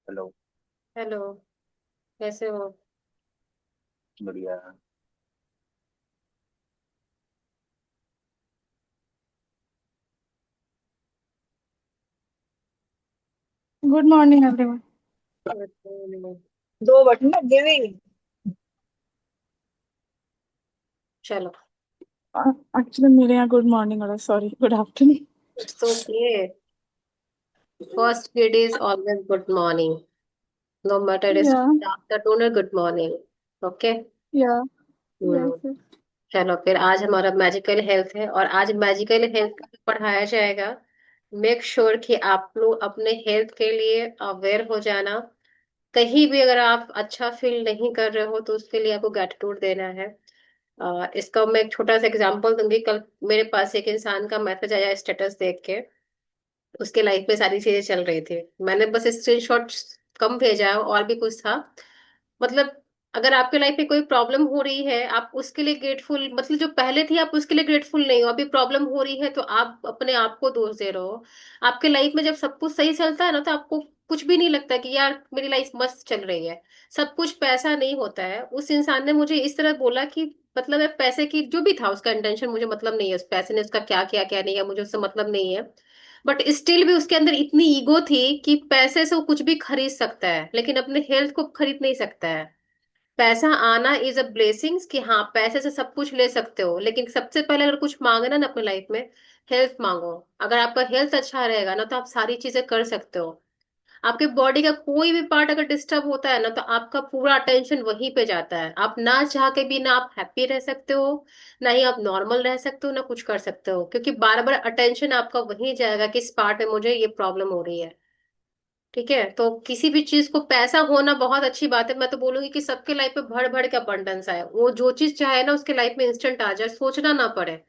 Hello. Hello. कैसे हो? बढ़िया। Good morning, everyone. दो बटन लगे हुए हैं। चलो। Actually, मेरे यहाँ good morning हो रहा है. Sorry, good afternoon. It's okay. First grade is always good morning, no matter is Yeah, afternoon और good morning. Okay. yeah, yes, hmm. yes. चलो फिर आज हमारा मैजिकल हेल्थ है और आज मैजिकल हेल्थ पढ़ाया जाएगा। मेक श्योर कि आप लोग अपने हेल्थ के लिए अवेयर हो जाना। कहीं भी अगर आप अच्छा फील नहीं कर रहे हो तो उसके लिए आपको ग्रेटिट्यूड देना है। इसका मैं एक छोटा सा एग्जांपल दूंगी। कल मेरे पास एक इंसान का मैसेज आया स्टेटस देख के। उसके लाइफ में सारी चीजें चल रही थी। मैंने बस स्क्रीनशॉट कम भेजा है और भी कुछ था। मतलब अगर आपके लाइफ में कोई प्रॉब्लम हो रही है आप उसके लिए ग्रेटफुल, मतलब जो पहले थी आप उसके लिए ग्रेटफुल नहीं हो, अभी प्रॉब्लम हो रही है तो आप अपने आप को दोष दे रहे हो। आपके लाइफ में जब सब कुछ सही चलता है ना तो आपको कुछ भी नहीं लगता कि यार मेरी लाइफ मस्त चल रही है। सब कुछ पैसा नहीं होता है। उस इंसान ने मुझे इस तरह बोला कि मतलब है पैसे की जो भी था उसका इंटेंशन मुझे मतलब नहीं है, उस पैसे ने उसका क्या किया क्या नहीं है मुझे उससे मतलब नहीं है। बट स्टिल भी उसके अंदर इतनी ईगो थी कि पैसे से वो कुछ भी खरीद सकता है लेकिन अपने हेल्थ को खरीद नहीं सकता है। पैसा आना इज अ ब्लेसिंग्स कि हाँ पैसे से सब कुछ ले सकते हो, लेकिन सबसे पहले अगर कुछ मांगना ना अपने लाइफ में, हेल्थ मांगो। अगर आपका हेल्थ अच्छा रहेगा ना तो आप सारी चीजें कर सकते हो। आपके बॉडी का कोई भी पार्ट अगर डिस्टर्ब होता है ना तो आपका पूरा अटेंशन वहीं पे जाता है। आप ना चाह के भी ना आप हैप्पी रह सकते हो, ना ही आप नॉर्मल रह सकते हो, ना कुछ कर सकते हो, क्योंकि बार बार अटेंशन आपका वहीं जाएगा कि इस पार्ट में मुझे ये प्रॉब्लम हो रही है। ठीक है, तो किसी भी चीज को पैसा होना बहुत अच्छी बात है। मैं तो बोलूंगी कि सबके लाइफ में भर भर के अबंडेंस आए, वो जो चीज चाहे ना उसके लाइफ में इंस्टेंट आ जाए, सोचना ना पड़े।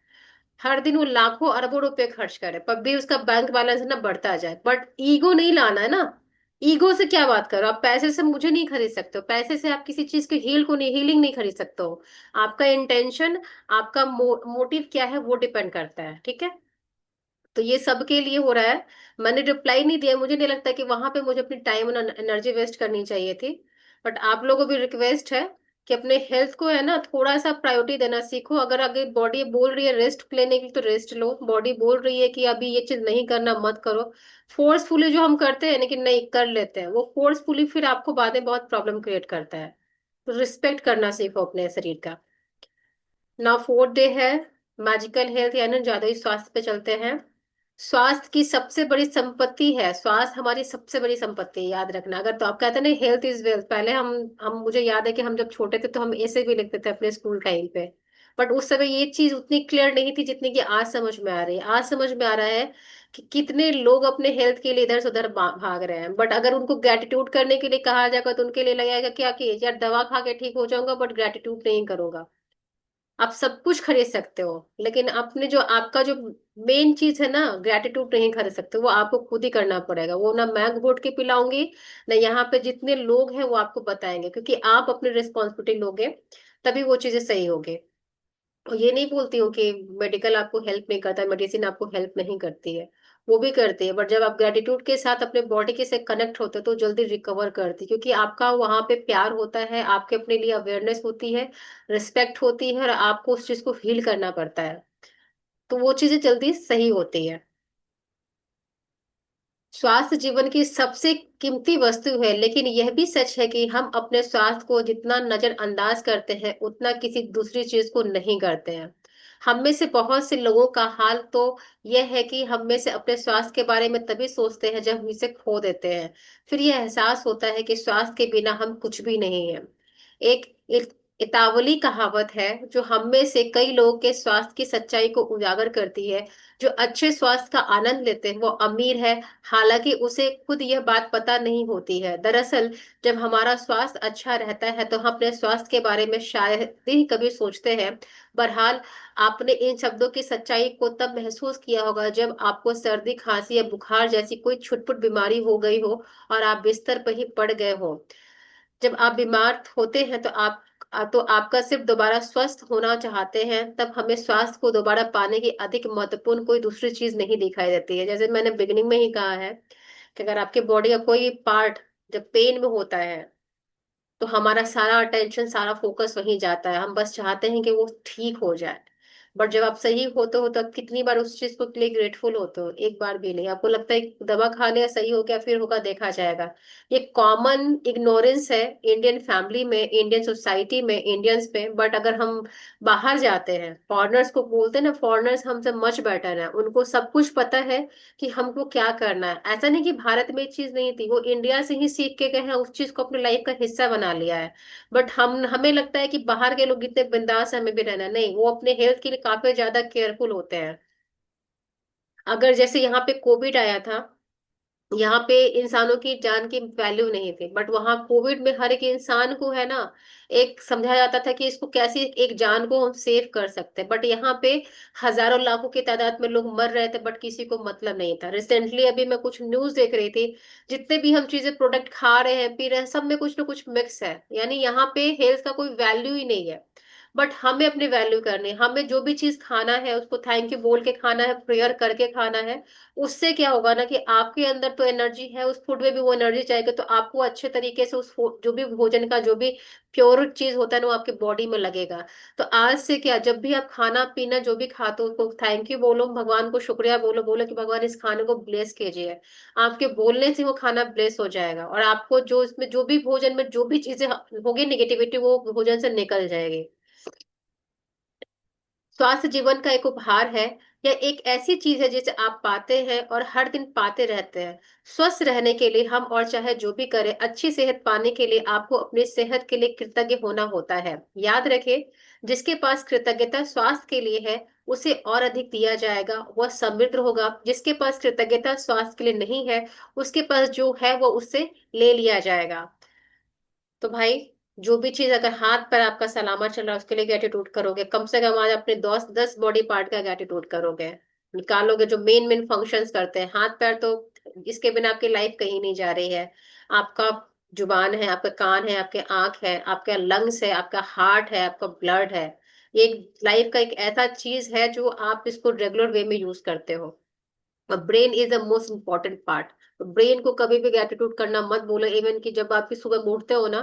हर दिन वो लाखों अरबों रुपए खर्च करे पर भी उसका बैंक बैलेंस ना बढ़ता जाए, बट ईगो नहीं लाना है ना। ईगो से क्या बात करो, आप पैसे से मुझे नहीं खरीद सकते हो, पैसे से आप किसी चीज की हीलिंग नहीं खरीद सकते हो। आपका इंटेंशन, आपका मोटिव क्या है वो डिपेंड करता है। ठीक है, तो ये सबके लिए हो रहा है। मैंने रिप्लाई नहीं दिया, मुझे नहीं लगता कि वहां पे मुझे अपनी टाइम और एनर्जी वेस्ट करनी चाहिए थी। बट आप लोगों को भी रिक्वेस्ट है कि अपने हेल्थ को है ना थोड़ा सा प्रायोरिटी देना सीखो। अगर अगर बॉडी बोल रही है रेस्ट लेने की तो रेस्ट लो, बॉडी बोल रही है कि अभी ये चीज नहीं करना मत करो। फोर्सफुली जो हम करते हैं लेकिन नहीं कर लेते हैं, वो फोर्सफुली फिर आपको बाद में बहुत प्रॉब्लम क्रिएट करता है। तो रिस्पेक्ट करना सीखो अपने शरीर का। ना फोर्थ डे है मैजिकल हेल्थ यानी जादुई स्वास्थ्य पे चलते हैं। स्वास्थ्य की सबसे बड़ी संपत्ति है, स्वास्थ्य हमारी सबसे बड़ी संपत्ति है, याद रखना। अगर तो आप कहते हैं ना हेल्थ इज वेल्थ, पहले हम मुझे याद है कि हम जब छोटे थे तो हम ऐसे भी लिखते थे अपने स्कूल टाइम पे। बट उस समय ये चीज उतनी क्लियर नहीं थी जितनी कि आज समझ में आ रही है। आज समझ में आ रहा है कि कितने लोग अपने हेल्थ के लिए इधर से उधर भाग रहे हैं, बट अगर उनको ग्रेटिट्यूड करने के लिए कहा जाएगा तो उनके लिए लगेगा क्या कि यार दवा खा के ठीक हो जाऊंगा बट ग्रेटिट्यूड नहीं करूंगा। आप सब कुछ खरीद सकते हो लेकिन अपने जो आपका जो मेन चीज है ना ग्रेटिट्यूड नहीं खरीद सकते, वो आपको खुद ही करना पड़ेगा। वो ना मैं घोट के पिलाऊंगी, ना यहाँ पे जितने लोग हैं वो आपको बताएंगे, क्योंकि आप अपनी रिस्पॉन्सिबिलिटी लोगे तभी वो चीजें सही होगी। और ये नहीं बोलती हूँ कि मेडिकल आपको हेल्प नहीं करता, मेडिसिन आपको हेल्प नहीं करती है, वो भी करती है। बट जब आप ग्रेटिट्यूड के साथ अपने बॉडी के से कनेक्ट होते हो तो जल्दी रिकवर करती है, क्योंकि आपका वहां पे प्यार होता है, आपके अपने लिए अवेयरनेस होती है, रिस्पेक्ट होती है, और आपको उस चीज को फील करना पड़ता है। तो वो चीजें जल्दी सही होती है। स्वास्थ्य जीवन की सबसे कीमती वस्तु है, लेकिन यह भी सच है कि हम अपने स्वास्थ्य को जितना नजरअंदाज करते हैं उतना किसी दूसरी चीज को नहीं करते हैं। हम में से बहुत से लोगों का हाल तो यह है कि हम में से अपने स्वास्थ्य के बारे में तभी सोचते हैं जब हम इसे खो देते हैं। फिर यह एहसास होता है कि स्वास्थ्य के बिना हम कुछ भी नहीं है। एक इतावली कहावत है जो हम में से कई लोगों के स्वास्थ्य की सच्चाई को उजागर करती है। जो अच्छे स्वास्थ्य का आनंद लेते हैं वो अमीर है, हालांकि उसे खुद यह बात पता नहीं होती है। दरअसल जब हमारा स्वास्थ्य अच्छा रहता है तो हम अपने स्वास्थ्य के बारे में शायद ही कभी सोचते हैं। बहरहाल आपने इन शब्दों की सच्चाई को तब महसूस किया होगा जब आपको सर्दी खांसी या बुखार जैसी कोई छुटपुट बीमारी हो गई हो और आप बिस्तर पर ही पड़ गए हो। जब आप बीमार होते हैं तो आपका सिर्फ दोबारा स्वस्थ होना चाहते हैं, तब हमें स्वास्थ्य को दोबारा पाने की अधिक महत्वपूर्ण कोई दूसरी चीज नहीं दिखाई देती है। जैसे मैंने बिगिनिंग में ही कहा है कि अगर आपके बॉडी का कोई पार्ट जब पेन में होता है तो हमारा सारा अटेंशन, सारा फोकस वहीं जाता है, हम बस चाहते हैं कि वो ठीक हो जाए। बट जब आप सही होते हो तब कितनी बार उस चीज को के लिए ग्रेटफुल होते हो? एक बार भी नहीं। आपको लगता है कि दवा खा लिया, सही हो गया, फिर होगा, देखा जाएगा। ये कॉमन इग्नोरेंस है इंडियन फैमिली में, इंडियन सोसाइटी में, इंडियंस में। बट अगर हम बाहर जाते हैं, फॉरेनर्स को बोलते हैं ना, फॉरेनर्स हमसे मच बेटर है, उनको सब कुछ पता है कि हमको क्या करना है। ऐसा नहीं कि भारत में ये चीज नहीं थी, वो इंडिया से ही सीख के गए हैं, उस चीज को अपनी लाइफ का हिस्सा बना लिया है। बट हमें लगता है कि बाहर के लोग इतने बिंदास हैं, हमें भी रहना है। नहीं, वो अपने हेल्थ के लिए काफी ज्यादा केयरफुल होते हैं। अगर जैसे यहाँ पे कोविड आया था, यहाँ पे इंसानों की जान की वैल्यू नहीं थी, बट वहां कोविड में हर एक इंसान को है ना, एक समझा जाता था कि इसको कैसे एक जान को हम सेव कर सकते हैं। बट यहाँ पे हजारों लाखों की तादाद में लोग मर रहे थे, बट किसी को मतलब नहीं था। रिसेंटली अभी मैं कुछ न्यूज देख रही थी, जितने भी हम चीजें प्रोडक्ट खा रहे हैं, पी रहे हैं, सब में कुछ ना कुछ मिक्स है। यानी यहाँ पे हेल्थ का कोई वैल्यू ही नहीं है। बट हमें अपनी वैल्यू करनी है, हमें जो भी चीज खाना है उसको थैंक यू बोल के खाना है, प्रेयर करके खाना है। उससे क्या होगा ना कि आपके अंदर तो एनर्जी है, उस फूड में भी वो एनर्जी चाहिए, तो आपको अच्छे तरीके से उस जो भी भोजन का जो भी प्योर चीज होता है ना, वो आपके बॉडी में लगेगा। तो आज से क्या, जब भी आप खाना पीना जो भी खाते हो उसको थैंक यू बोलो, भगवान को शुक्रिया बोलो, बोलो कि भगवान इस खाने को ब्लेस कीजिए। आपके बोलने से वो खाना ब्लेस हो जाएगा, और आपको जो इसमें जो भी भोजन में जो भी चीजें होगी निगेटिविटी, वो भोजन से निकल जाएगी। स्वास्थ्य जीवन का एक उपहार है, या एक ऐसी चीज है जिसे आप पाते हैं और हर दिन पाते रहते हैं। स्वस्थ रहने के लिए हम और चाहे जो भी करें, अच्छी सेहत पाने के लिए आपको अपनी सेहत के लिए कृतज्ञ होना होता है। याद रखें, जिसके पास कृतज्ञता स्वास्थ्य के लिए है, उसे और अधिक दिया जाएगा, वह समृद्ध होगा। जिसके पास कृतज्ञता स्वास्थ्य के लिए नहीं है, उसके पास जो है वो उससे ले लिया जाएगा। तो भाई, जो भी चीज अगर हाथ पर आपका सलामत चल रहा है उसके लिए ग्रेटिट्यूड करोगे, कम से कम आज अपने 10 10 बॉडी पार्ट का ग्रेटिट्यूड करोगे, निकालोगे जो मेन मेन फंक्शंस करते हैं। हाथ पैर तो, इसके बिना आपकी लाइफ कहीं नहीं जा रही है। आपका जुबान है, आपका कान है, आपके आंख है, आपका लंग्स है, आपका हार्ट है, आपका ब्लड है। ये लाइफ का एक ऐसा चीज है जो आप इसको रेगुलर वे में यूज करते हो। Brain is the most important part. Brain को कभी भी ग्रेटिट्यूड करना मत बोलो। इवन कि जब आप भी सुबह उठते हो ना,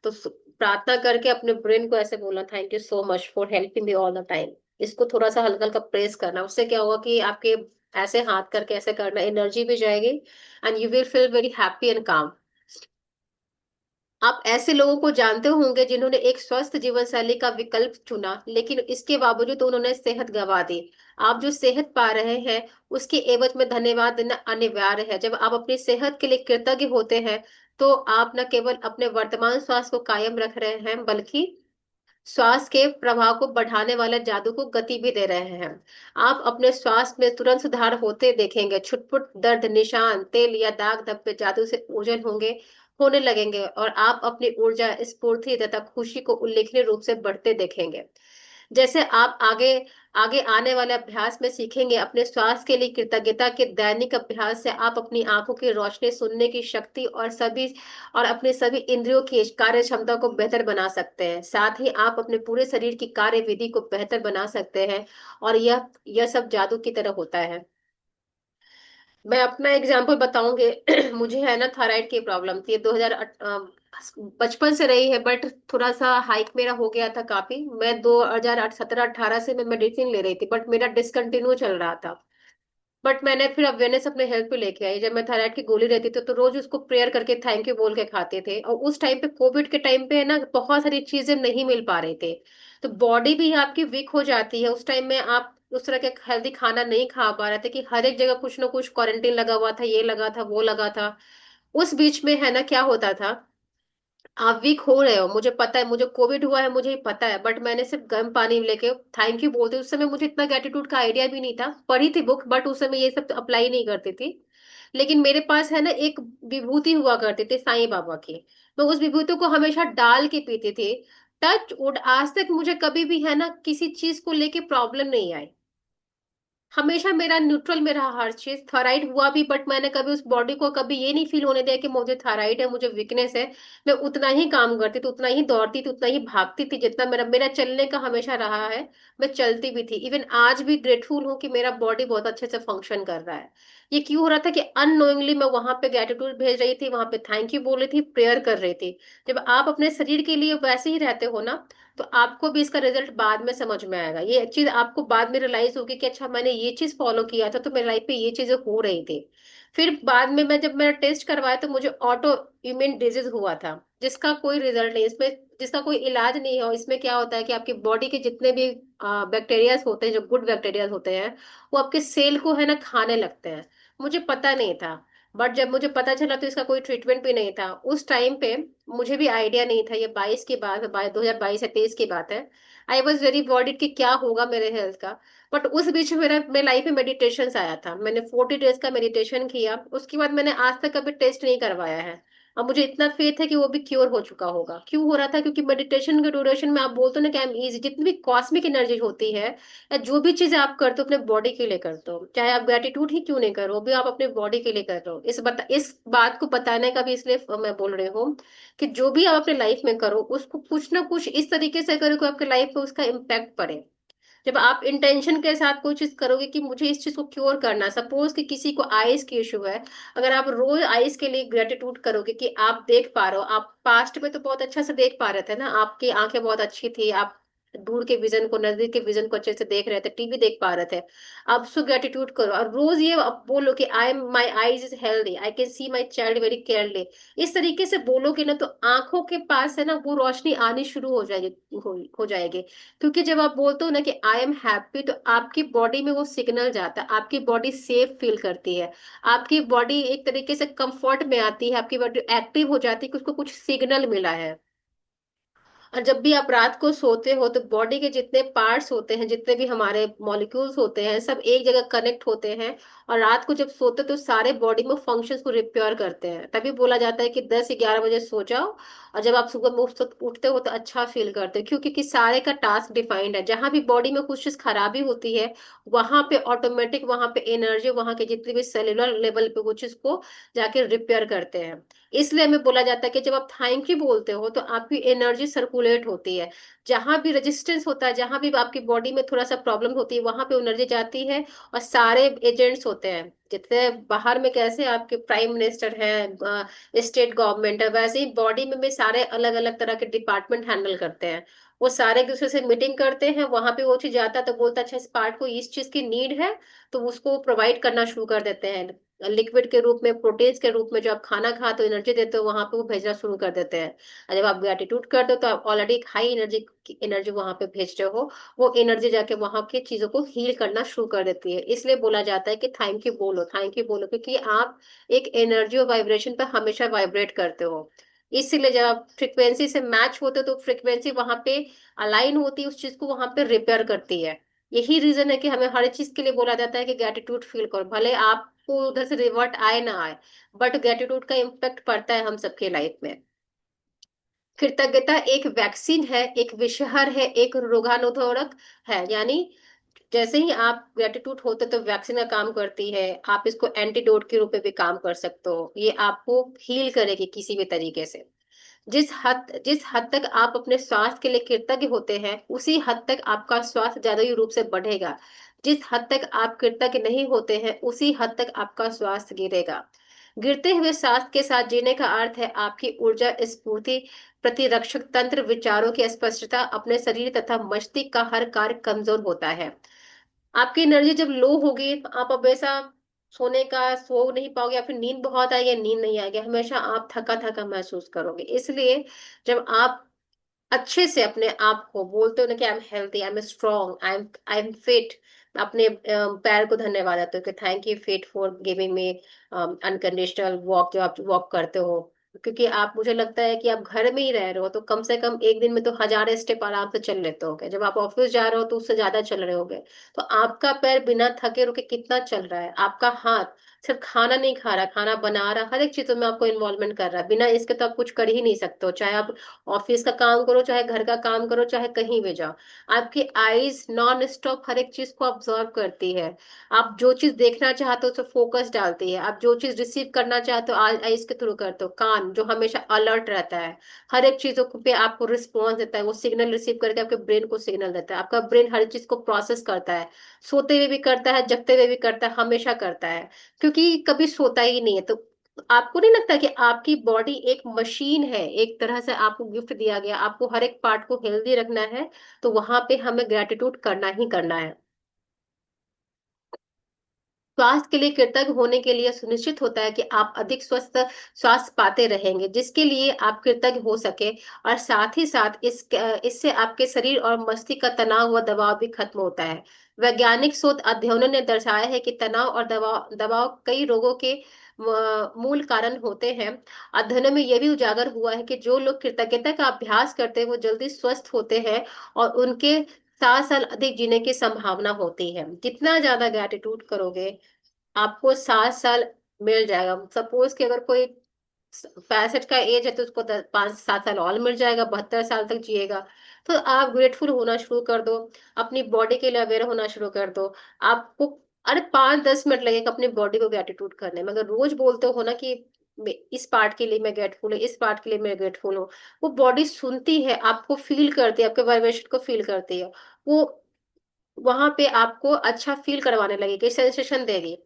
तो प्रार्थना करके अपने ब्रेन को ऐसे बोलना, thank you so much for helping me all the time. इसको थोड़ा सा हल्का हल्का प्रेस करना, उससे क्या होगा कि आपके ऐसे हाथ करके ऐसे करना, एनर्जी भी जाएगी, and you will feel very happy and काम। आप ऐसे लोगों को जानते होंगे जिन्होंने एक स्वस्थ जीवन शैली का विकल्प चुना, लेकिन इसके बावजूद उन्होंने सेहत गंवा दी। आप जो सेहत पा रहे हैं, उसके एवज में धन्यवाद देना अनिवार्य है। जब आप अपनी सेहत के लिए कृतज्ञ होते हैं, तो आप न केवल अपने वर्तमान स्वास्थ्य को कायम रख रहे हैं, बल्कि श्वास के प्रभाव को बढ़ाने वाले जादू को गति भी दे रहे हैं। आप अपने स्वास्थ्य में तुरंत सुधार होते देखेंगे। छुटपुट दर्द, निशान, तेल या दाग धब्बे जादू से ओझल होने लगेंगे, और आप अपनी ऊर्जा, स्फूर्ति तथा खुशी को उल्लेखनीय रूप से बढ़ते देखेंगे। जैसे आप आगे आगे आने वाले अभ्यास में सीखेंगे, अपने स्वास्थ्य के लिए कृतज्ञता के दैनिक अभ्यास से आप अपनी आंखों की रोशनी, सुनने की शक्ति और अपने सभी इंद्रियों की कार्य क्षमता को बेहतर बना सकते हैं। साथ ही आप अपने पूरे शरीर की कार्य विधि को बेहतर बना सकते हैं, और यह सब जादू की तरह होता है। मैं अपना एग्जाम्पल बताऊंगी। मुझे है ना थायराइड की प्रॉब्लम थी, 2000 बचपन से रही है, बट थोड़ा सा हाइक मेरा हो गया था काफी। मैं 2017 18 से मैं मेडिसिन ले रही थी, बट मेरा डिसकंटिन्यू चल रहा था। बट मैंने फिर अवेयरनेस अपने हेल्थ पे लेके आई। जब मैं थायराइड की गोली रहती थी तो रोज उसको प्रेयर करके थैंक यू बोल के खाते थे। और उस टाइम पे, कोविड के टाइम पे, है ना, बहुत सारी चीजें नहीं मिल पा रही थी, तो बॉडी भी आपकी वीक हो जाती है। उस टाइम में आप उस तरह के हेल्दी खाना नहीं खा पा रहे थे, कि हर एक जगह कुछ ना कुछ क्वारंटीन लगा हुआ था, ये लगा था, वो लगा था। उस बीच में है ना क्या होता था, आप वीक हो रहे हो, मुझे पता है, मुझे कोविड हुआ है, मुझे ही पता है, बट मैंने सिर्फ गर्म पानी लेके थैंक यू बोलते, उस समय मुझे इतना ग्रेटिट्यूड का आइडिया भी नहीं था। पढ़ी थी बुक, बट उस समय ये सब अप्लाई नहीं करती थी। लेकिन मेरे पास है ना एक विभूति हुआ करती थी साईं बाबा की, मैं उस विभूति को हमेशा डाल के पीती थी। टच वुड, आज तक मुझे कभी भी है ना किसी चीज को लेके प्रॉब्लम नहीं आई। हमेशा मेरा न्यूट्रल में रहा हर चीज। थायराइड हुआ भी, बट मैंने कभी उस बॉडी को कभी ये नहीं फील होने दिया कि मुझे थायराइड है, मुझे वीकनेस है। मैं उतना ही काम करती थी, उतना ही दौड़ती थी, उतना ही भागती थी जितना मेरा मेरा चलने का हमेशा रहा है। मैं चलती भी थी। इवन आज भी ग्रेटफुल हूँ कि मेरा बॉडी बहुत अच्छे से फंक्शन कर रहा है। ये क्यों हो रहा था कि अननोइंगली मैं वहां पे ग्रेटिट्यूड भेज रही थी, वहां पे थैंक यू बोल रही थी, प्रेयर कर रही थी। जब आप अपने शरीर के लिए वैसे ही रहते हो ना, तो आपको भी इसका रिजल्ट बाद में समझ में आएगा। ये चीज आपको बाद में रियलाइज होगी कि अच्छा मैंने ये चीज फॉलो किया था तो मेरी लाइफ पे ये चीजें हो रही थी। फिर बाद में मैं जब मेरा टेस्ट करवाया तो मुझे ऑटो इम्यून डिजीज हुआ था, जिसका कोई रिजल्ट नहीं इसमें, जिसका कोई इलाज नहीं है। और इसमें क्या होता है कि आपकी बॉडी के जितने भी बैक्टीरियाज होते हैं, जो गुड बैक्टीरियाज होते हैं, वो आपके सेल को है ना खाने लगते हैं। मुझे पता नहीं था, बट जब मुझे पता चला तो इसका कोई ट्रीटमेंट भी नहीं था उस टाइम पे। मुझे भी आइडिया नहीं था। ये 22 की बात है, 2022 या 23 की बात है। आई वॉज वेरी वॉरिड कि क्या होगा मेरे हेल्थ का। बट उस बीच में मेरे लाइफ में मेडिटेशन आया था। मैंने 40 डेज का मेडिटेशन किया, उसके बाद मैंने आज तक कभी टेस्ट नहीं करवाया है। अब मुझे इतना फेथ है कि वो भी क्योर हो चुका होगा। क्यों हो रहा था? क्योंकि मेडिटेशन के ड्यूरेशन में आप बोलते हो ना कि आई एम इजी, जितनी भी कॉस्मिक एनर्जी होती है या जो भी चीजें आप करते हो अपने बॉडी के लिए करते हो, चाहे आप ग्रेटिट्यूड ही क्यों नहीं करो, वो भी आप अपने बॉडी के लिए कर रहे हो। इस बात को बताने का भी इसलिए मैं बोल रही हूँ कि जो भी आप अपने लाइफ में करो उसको कुछ ना कुछ इस तरीके से करो कि आपके लाइफ पे उसका इम्पैक्ट पड़े। जब आप इंटेंशन के साथ कोई चीज करोगे कि मुझे इस चीज को क्योर करना, सपोज कि किसी को आइज की इशू है, अगर आप रोज आइज के लिए ग्रेटिट्यूड करोगे कि आप देख पा रहे हो, आप पास्ट में तो बहुत अच्छा से देख पा रहे थे ना, आपकी आंखें बहुत अच्छी थी, आप दूर के विजन को, नजदीक के विजन को अच्छे से देख रहे थे, टीवी देख पा रहे थे। आप उसको ग्रेटिट्यूड करो और रोज ये आप बोलो कि I am my eyes is healthy, I can see my child very clearly. इस तरीके से बोलोगे ना तो आंखों के पास है ना वो रोशनी आनी शुरू हो जाएगी। हो जाएगी। क्योंकि जब आप बोलते हो ना कि आई एम हैप्पी, तो आपकी बॉडी में वो सिग्नल जाता है, आपकी बॉडी सेफ फील करती है, आपकी बॉडी एक तरीके से कंफर्ट में आती है, आपकी बॉडी एक्टिव हो जाती है कि उसको कुछ सिग्नल मिला है। और जब भी आप रात को सोते हो तो बॉडी के जितने पार्ट्स होते हैं, जितने भी हमारे मॉलिक्यूल्स होते हैं, सब एक जगह कनेक्ट होते हैं। और रात को जब सोते तो सारे बॉडी में फंक्शंस को रिपेयर करते हैं। तभी बोला जाता है कि 10 11 बजे सो जाओ, और जब आप सुबह में उठते हो तो अच्छा फील करते हो। क्योंकि सारे का टास्क डिफाइंड है। जहां भी बॉडी में कुछ चीज खराबी होती है, वहां पे ऑटोमेटिक वहां पे एनर्जी, वहां के जितने भी सेलुलर लेवल पे वो चीज को जाके रिपेयर करते हैं। इसलिए हमें बोला जाता है कि जब आप थैंक यू बोलते हो तो आपकी एनर्जी सर्कुलेट होती है। जहां भी रेजिस्टेंस होता है, जहां भी आपकी बॉडी में थोड़ा सा प्रॉब्लम होती है, वहां पे एनर्जी जाती है। और सारे एजेंट्स होते हैं जितने बाहर में, कैसे आपके प्राइम मिनिस्टर है, स्टेट गवर्नमेंट है, वैसे ही बॉडी में भी सारे अलग अलग तरह के डिपार्टमेंट हैंडल करते हैं। वो सारे एक दूसरे से मीटिंग करते हैं, वहां पे वो चीज जाता है तो बोलता है अच्छा इस पार्ट को इस चीज की नीड है, तो उसको प्रोवाइड करना शुरू कर देते हैं। लिक्विड के रूप में, प्रोटीन्स के रूप में, जो आप खाना खाते हो एनर्जी देते हो, वहां पे वो भेजना शुरू कर देते हैं। और जब आप ग्रेटिट्यूड करते हो तो आप ऑलरेडी एक हाई एनर्जी वहां पे भेजते हो। वो एनर्जी जाके वहां की चीजों को हील करना शुरू कर देती है। इसलिए बोला जाता है कि थैंक यू बोलो, थैंक यू बोलो, क्योंकि आप एक एनर्जी और वाइब्रेशन पर हमेशा वाइब्रेट करते हो। इसीलिए जब आप फ्रिक्वेंसी से मैच होते हो तो फ्रिक्वेंसी वहां पे अलाइन होती है, उस चीज को वहां पे रिपेयर करती है। यही रीजन है कि हमें हर चीज के लिए बोला जाता है कि ग्रेटिट्यूड फील करो, भले आपको उधर से रिवर्ट आए ना आए, बट ग्रेटिट्यूड का इम्पेक्ट पड़ता है हम सबके लाइफ में। कृतज्ञता एक वैक्सीन है, एक विषहर है, एक रोगाणुरोधक है। यानी जैसे ही आप ग्रेटिट्यूड होते तो वैक्सीन का काम करती है, आप इसको एंटीडोट के रूप में भी काम कर सकते हो। ये आपको हील करेगी किसी भी तरीके से। जिस हद तक आप अपने स्वास्थ्य के लिए कृतज्ञ होते हैं, उसी हद तक आपका स्वास्थ्य जादुई रूप से बढ़ेगा। जिस हद तक आप कृतज्ञ नहीं होते हैं, उसी हद तक आपका स्वास्थ्य गिरेगा। गिरते हुए स्वास्थ्य के साथ जीने का अर्थ है आपकी ऊर्जा, स्फूर्ति, प्रतिरक्षक तंत्र, विचारों की स्पष्टता, अपने शरीर तथा मस्तिष्क का हर कार्य कमजोर होता है। आपकी एनर्जी जब लो होगी, आप अब ऐसा सोने का सो नहीं पाओगे, या फिर नींद बहुत आएगी या नींद नहीं आएगी, हमेशा आप थका थका महसूस करोगे। इसलिए जब आप अच्छे से अपने आप को बोलते हो ना कि I am healthy, I am strong, I am fit, अपने पैर को धन्यवाद देते हो कि thank you fit for giving me unconditional walk, जो आप वॉक करते हो। क्योंकि आप, मुझे लगता है कि आप घर में ही रह रहे हो तो कम से कम एक दिन में तो 1000 स्टेप आराम से चल लेते होगे। जब आप ऑफिस जा रहे हो तो उससे ज्यादा चल रहे होगे। तो आपका पैर बिना थके रुके कितना चल रहा है, आपका हाथ सिर्फ खाना नहीं खा रहा, खाना बना रहा, हर एक चीजों में आपको इन्वॉल्वमेंट कर रहा है। बिना इसके तो आप कुछ कर ही नहीं सकते हो, चाहे आप ऑफिस का काम करो, चाहे घर का काम करो, चाहे कहीं भी जाओ। आपकी आईज नॉन स्टॉप हर एक चीज को ऑब्जर्व करती है। आप जो चीज देखना चाहते हो उस पर फोकस डालती है। आप जो चीज रिसीव करना चाहते हो आईज के थ्रू करते हो। कान जो हमेशा अलर्ट रहता है, हर एक चीजों पे आपको रिस्पॉन्स देता है, वो सिग्नल रिसीव करके आपके ब्रेन को सिग्नल देता है। आपका ब्रेन हर चीज को प्रोसेस करता है, सोते हुए भी करता है, जगते हुए भी करता है, हमेशा करता है, क्योंकि कभी सोता ही नहीं है। तो आपको नहीं लगता कि आपकी बॉडी एक मशीन है, एक तरह से आपको गिफ्ट दिया गया, आपको हर एक पार्ट को हेल्दी रखना है, तो वहां पे हमें ग्रेटिट्यूड करना ही करना है। स्वास्थ्य के लिए कृतज्ञ होने के लिए सुनिश्चित होता है कि आप अधिक स्वस्थ स्वास्थ्य पाते रहेंगे, जिसके लिए आप कृतज्ञ हो सके। और साथ ही साथ इससे आपके शरीर और मस्तिष्क का तनाव व दबाव भी खत्म होता है। वैज्ञानिक शोध अध्ययनों ने दर्शाया है कि तनाव और दबाव दबाव कई रोगों के मूल कारण होते हैं। अध्ययनों में यह भी उजागर हुआ है कि जो लोग कृतज्ञता का अभ्यास करते हैं वो जल्दी स्वस्थ होते हैं, और उनके 7 साल अधिक जीने की संभावना होती है। जितना ज्यादा ग्रेटिट्यूड करोगे, आपको 7 साल मिल जाएगा। सपोज कि अगर कोई 65 का एज है तो उसको 5-7 साल और मिल जाएगा, 72 साल तक जिएगा। तो आप ग्रेटफुल होना शुरू कर दो, अपनी बॉडी के लिए अवेयर होना शुरू कर दो। आपको अरे 5-10 मिनट लगेगा अपनी बॉडी को ग्रेटिट्यूड करने में। अगर रोज बोलते हो ना कि इस पार्ट के लिए मैं ग्रेटफुल हूँ, इस पार्ट के लिए मैं ग्रेटफुल हूँ, वो बॉडी सुनती है, आपको फील करती है, आपके वाइब्रेशन को फील करती है। वो वहां पे आपको अच्छा फील करवाने लगेगी, सेंसेशन देगी।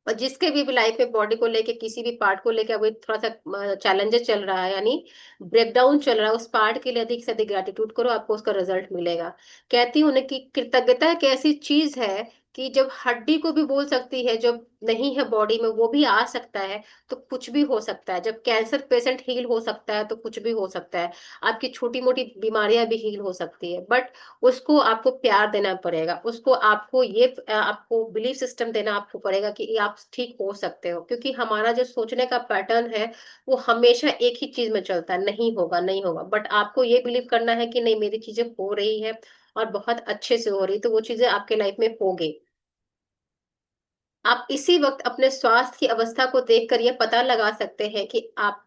और जिसके भी लाइफ में बॉडी को लेके, किसी भी पार्ट को लेके अभी थोड़ा सा चैलेंजेस चल रहा है, यानी ब्रेकडाउन चल रहा है, उस पार्ट के लिए अधिक से अधिक ग्रेटिट्यूड करो, आपको उसका रिजल्ट मिलेगा। कहती हूँ ना कि कृतज्ञता एक ऐसी चीज है कि जब हड्डी को भी बोल सकती है, जब नहीं है बॉडी में वो भी आ सकता है, तो कुछ भी हो सकता है। जब कैंसर पेशेंट हील हो सकता है तो कुछ भी हो सकता है। आपकी छोटी मोटी बीमारियां भी हील हो सकती है, बट उसको आपको प्यार देना पड़ेगा, उसको आपको आपको बिलीफ सिस्टम देना आपको पड़ेगा कि ये आप ठीक हो सकते हो। क्योंकि हमारा जो सोचने का पैटर्न है वो हमेशा एक ही चीज में चलता है, नहीं होगा नहीं होगा। बट आपको ये बिलीव करना है कि नहीं, मेरी चीजें हो रही है और बहुत अच्छे से हो रही, तो वो चीजें आपके लाइफ में होगी। आप इसी वक्त अपने स्वास्थ्य की अवस्था को देखकर यह पता लगा सकते हैं कि आप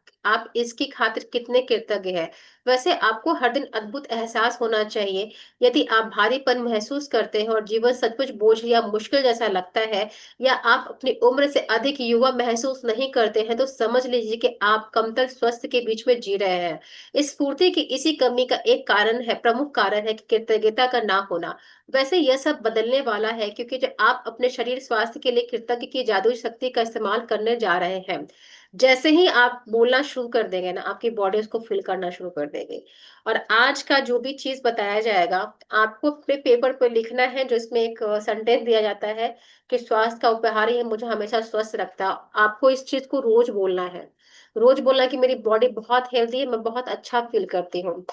इसकी खातिर कितने कृतज्ञ हैं। वैसे आपको हर दिन अद्भुत एहसास होना चाहिए। यदि आप भारीपन महसूस करते हैं और जीवन सचमुच बोझ या मुश्किल जैसा लगता है, या आप अपनी उम्र से अधिक युवा महसूस नहीं करते हैं, तो समझ लीजिए कि आप कमतर स्वस्थ के बीच में जी रहे हैं। इस स्फूर्ति की इसी कमी का एक कारण है, प्रमुख कारण है कि कृतज्ञता का ना होना। वैसे यह सब बदलने वाला है, क्योंकि जब आप अपने शरीर स्वास्थ्य के लिए कृतज्ञ की जादुई शक्ति का इस्तेमाल करने जा रहे हैं, जैसे ही आप बोलना शुरू कर देंगे ना, आपकी बॉडी उसको फील करना शुरू कर देगी। और आज का जो भी चीज बताया जाएगा, आपको अपने पेपर पर लिखना है, जो इसमें एक सेंटेंस दिया जाता है कि स्वास्थ्य का उपहार ही मुझे हमेशा स्वस्थ रखता है। आपको इस चीज को रोज बोलना है, रोज बोलना कि मेरी बॉडी बहुत हेल्दी है, मैं बहुत अच्छा फील करती हूँ।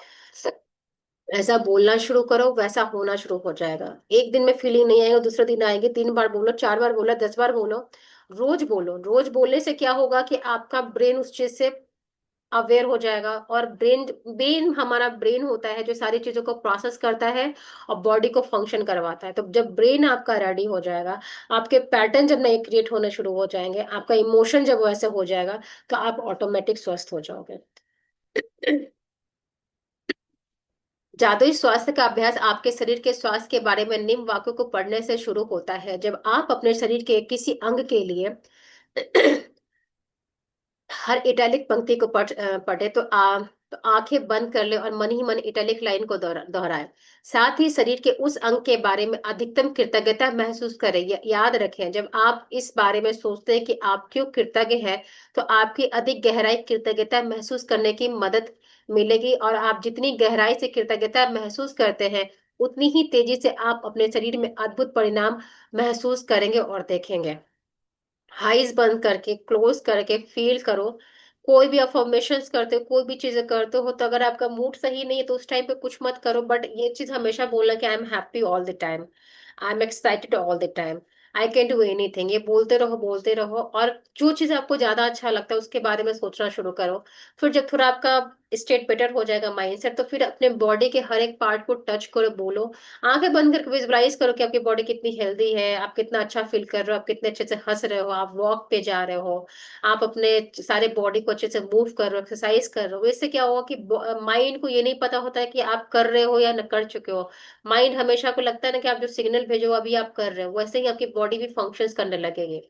ऐसा बोलना शुरू करो, वैसा होना शुरू हो जाएगा। एक दिन में फीलिंग नहीं आएगा, दूसरे दिन आएगी। 3 बार बोलो, 4 बार बोलो, 10 बार बोलो, रोज बोलो। रोज बोलने से क्या होगा कि आपका ब्रेन उस चीज से अवेयर हो जाएगा। और ब्रेन ब्रेन हमारा ब्रेन होता है जो सारी चीजों को प्रोसेस करता है और बॉडी को फंक्शन करवाता है। तो जब ब्रेन आपका रेडी हो जाएगा, आपके पैटर्न जब नए क्रिएट होने शुरू हो जाएंगे, आपका इमोशन जब वैसे हो जाएगा, तो आप ऑटोमेटिक स्वस्थ हो जाओगे। जादुई स्वास्थ्य का अभ्यास आपके शरीर के स्वास्थ्य के बारे में निम्न वाक्यों को पढ़ने से शुरू होता है। जब आप अपने शरीर के किसी अंग के लिए हर इटैलिक पंक्ति को पढ़े, तो आंखें बंद कर ले और मन ही मन इटैलिक लाइन को दोहराए। साथ ही शरीर के उस अंग के बारे में अधिकतम कृतज्ञता महसूस करें। याद रखें, जब आप इस बारे में सोचते हैं कि आप क्यों कृतज्ञ हैं, तो आपकी अधिक गहराई कृतज्ञता महसूस करने की मदद मिलेगी। और आप जितनी गहराई से कृतज्ञता महसूस करते हैं, उतनी ही तेजी से आप अपने शरीर में अद्भुत परिणाम महसूस करेंगे और देखेंगे। आईज बंद करके, क्लोज करके फील करो। कोई भी अफर्मेशंस करते हो, कोई भी चीजें करते हो, तो अगर आपका मूड सही नहीं है तो उस टाइम पे कुछ मत करो, बट ये चीज हमेशा बोलना कि I am happy all the time, I am excited all the time. I can do anything, ये बोलते रहो, और जो चीज आपको ज्यादा अच्छा लगता है उसके बारे में सोचना शुरू करो। फिर जब थोड़ा आपका स्टेट बेटर हो जाएगा, माइंडसेट, तो फिर अपने बॉडी के हर एक पार्ट को टच करो, बोलो, आंखें बंद करके विजुअलाइज करो कि आपकी बॉडी कितनी हेल्दी है, आप कितना अच्छा फील कर रहे हो, आप कितने अच्छे से हंस रहे हो, आप वॉक पे जा रहे हो, आप अपने सारे बॉडी को अच्छे से मूव कर रहे हो, एक्सरसाइज कर रहे हो। इससे क्या होगा कि माइंड को ये नहीं पता होता है कि आप कर रहे हो या न कर चुके हो। माइंड हमेशा को लगता है ना कि आप जो सिग्नल भेजो अभी आप कर रहे हो, वैसे ही आपकी बॉडी भी फंक्शंस करने लगेगी।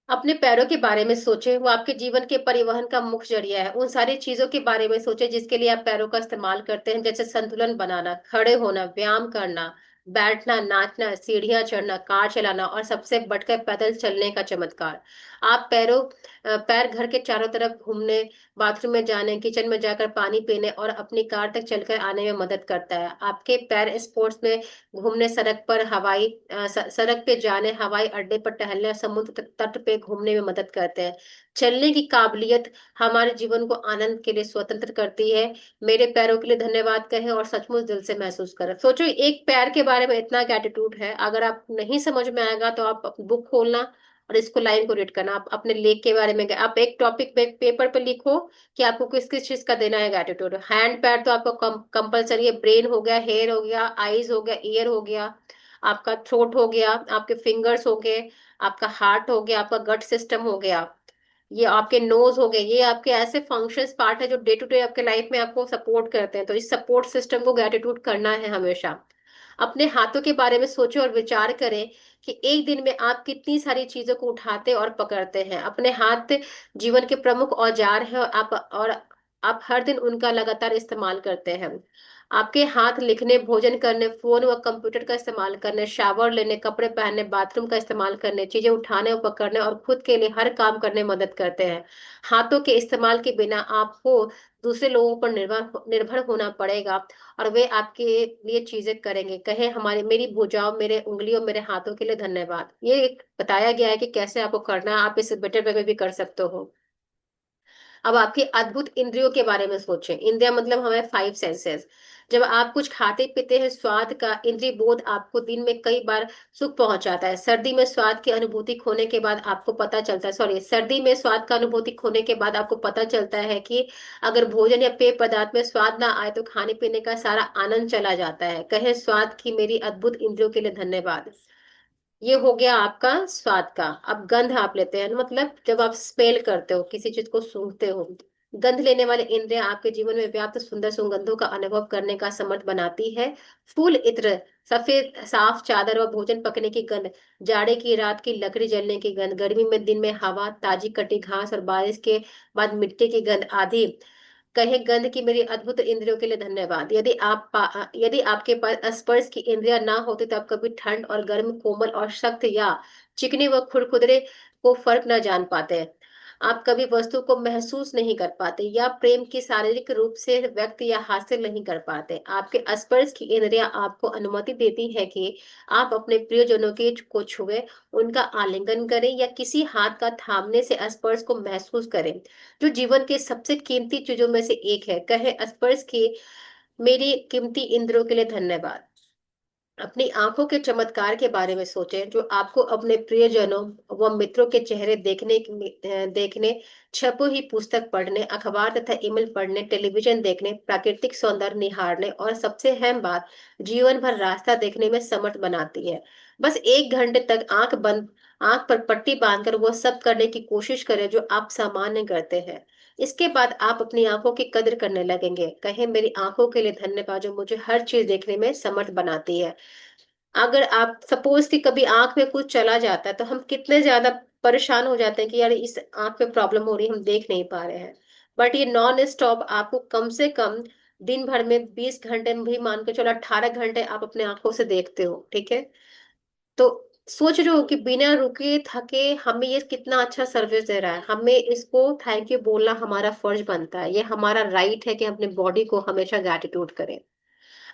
अपने पैरों के बारे में सोचें, वो आपके जीवन के परिवहन का मुख्य जरिया है। उन सारी चीजों के बारे में सोचें जिसके लिए आप पैरों का इस्तेमाल करते हैं, जैसे संतुलन बनाना, खड़े होना, व्यायाम करना, बैठना, नाचना, सीढ़ियां चढ़ना, कार चलाना, और सबसे बढ़कर पैदल चलने का चमत्कार। आप पैर घर के चारों तरफ घूमने, बाथरूम में जाने, किचन में जाकर पानी पीने और अपनी कार तक चलकर आने में मदद करता है। आपके पैर स्पोर्ट्स में घूमने, सड़क पे जाने, हवाई अड्डे पर टहलने, समुद्र तट पे घूमने में मदद करते हैं। चलने की काबिलियत हमारे जीवन को आनंद के लिए स्वतंत्र करती है। मेरे पैरों के लिए धन्यवाद कहें और सचमुच दिल से महसूस करें। सोचो, एक पैर के बारे में इतना एटीट्यूड है। अगर आप नहीं समझ में आएगा तो आप बुक खोलना और इसको लाइन को रीड करना। आप अपने लेग के बारे में आप एक टॉपिक पे पेपर पे लिखो कि आपको किस किस चीज का देना है एटीट्यूड। हैंड पैर तो आपको कंपलसरी है। ब्रेन हो गया, हेयर हो गया, आईज हो गया, ईयर हो गया, आपका थ्रोट हो गया, आपके फिंगर्स हो गए, आपका हार्ट हो गया, आपका गट सिस्टम हो गया, ये आपके नोज हो गए। ये आपके ऐसे फंक्शंस पार्ट है जो डे टू डे आपके लाइफ में आपको सपोर्ट करते हैं। तो इस सपोर्ट सिस्टम को ग्रेटिट्यूड करना है हमेशा। अपने हाथों के बारे में सोचें और विचार करें कि एक दिन में आप कितनी सारी चीजों को उठाते और पकड़ते हैं। अपने हाथ जीवन के प्रमुख औजार हैं, और आप हर दिन उनका लगातार इस्तेमाल करते हैं। आपके हाथ लिखने, भोजन करने, फोन व कंप्यूटर का इस्तेमाल करने, शावर लेने, कपड़े पहनने, बाथरूम का इस्तेमाल करने, चीजें उठाने और पकड़ने और खुद के लिए हर काम करने में मदद करते हैं। हाथों के इस्तेमाल के बिना आपको दूसरे लोगों पर निर्भर होना पड़ेगा, और वे आपके लिए चीजें करेंगे। कहे, हमारे मेरी भुजाओं, मेरे उंगलियों, मेरे हाथों के लिए धन्यवाद। ये एक बताया गया है कि कैसे आपको करना है। आप इसे बेटर वे में भी कर सकते हो। अब आपकी अद्भुत इंद्रियों के बारे में सोचें। इंद्रिया मतलब हमारे फाइव सेंसेस। जब आप कुछ खाते पीते हैं, स्वाद का इंद्रिय बोध आपको दिन में कई बार सुख पहुंचाता है। सर्दी में स्वाद की अनुभूति खोने के बाद आपको पता चलता है, सॉरी, सर्दी में स्वाद का अनुभूति खोने के बाद आपको पता चलता है कि अगर भोजन या पेय पदार्थ में स्वाद ना आए तो खाने पीने का सारा आनंद चला जाता है। कहें, स्वाद की मेरी अद्भुत इंद्रियों के लिए धन्यवाद। ये हो गया आपका स्वाद का। अब गंध आप लेते हैं, मतलब जब आप स्मेल करते हो, किसी चीज को सूंघते हो। गंध लेने वाले इंद्रियां आपके जीवन में व्याप्त सुंदर सुगंधों का अनुभव करने का समर्थ बनाती है। फूल इत्र, सफेद साफ चादर और भोजन पकने की गंध, जाड़े की रात की लकड़ी जलने की गंध, गर्मी में दिन में हवा, ताजी कटी घास और बारिश के बाद मिट्टी की गंध आदि। कहे, गंध की मेरी अद्भुत इंद्रियों के लिए धन्यवाद। यदि आपके पास स्पर्श की इंद्रियां ना होती तो आप कभी ठंड और गर्म, कोमल और सख्त, या चिकने व खुरखुरे को फर्क न जान पाते। आप कभी वस्तु को महसूस नहीं कर पाते, या प्रेम की शारीरिक रूप से व्यक्त या हासिल नहीं कर पाते। आपके स्पर्श की इंद्रियां आपको अनुमति देती है कि आप अपने प्रियजनों के को छुए, उनका आलिंगन करें, या किसी हाथ का थामने से स्पर्श को महसूस करें, जो जीवन के सबसे कीमती चीजों में से एक है। कहे, स्पर्श की मेरी कीमती इंद्रियों के लिए धन्यवाद। अपनी आंखों के चमत्कार के बारे में सोचें, जो आपको अपने प्रियजनों व मित्रों के चेहरे देखने, छपी हुई पुस्तक पढ़ने, अखबार तथा ईमेल पढ़ने, टेलीविजन देखने, प्राकृतिक सौंदर्य निहारने और सबसे अहम बात, जीवन भर रास्ता देखने में समर्थ बनाती है। बस 1 घंटे तक आंख पर पट्टी बांधकर वो सब करने की कोशिश करें जो आप सामान्य करते हैं। इसके बाद आप अपनी आंखों की कदर करने लगेंगे। कहें, मेरी आंखों के लिए धन्यवाद जो मुझे हर चीज देखने में समर्थ बनाती है। अगर आप सपोज कि कभी आंख में कुछ चला जाता है तो हम कितने ज्यादा परेशान हो जाते हैं कि यार इस आंख में प्रॉब्लम हो रही है, हम देख नहीं पा रहे हैं। बट ये नॉन स्टॉप आपको कम से कम दिन भर में 20 घंटे में भी, मान के चलो 18 घंटे आप अपने आंखों से देखते हो, ठीक है। तो सोच रहे हो कि बिना रुके थके हमें ये कितना अच्छा सर्विस दे रहा है। हमें इसको थैंक यू बोलना हमारा फर्ज बनता है। ये हमारा राइट है कि अपने बॉडी को हमेशा ग्रैटिट्यूड करें।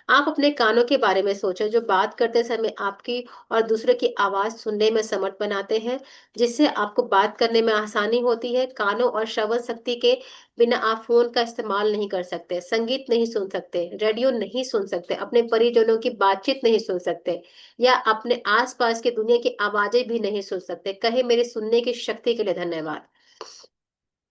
आप अपने कानों के बारे में सोचें, जो बात करते समय आपकी और दूसरे की आवाज सुनने में समर्थ बनाते हैं, जिससे आपको बात करने में आसानी होती है। कानों और श्रवण शक्ति के बिना आप फोन का इस्तेमाल नहीं कर सकते, संगीत नहीं सुन सकते, रेडियो नहीं सुन सकते, अपने परिजनों की बातचीत नहीं सुन सकते, या अपने आसपास की दुनिया की आवाजें भी नहीं सुन सकते। कहे मेरे सुनने की शक्ति के लिए धन्यवाद।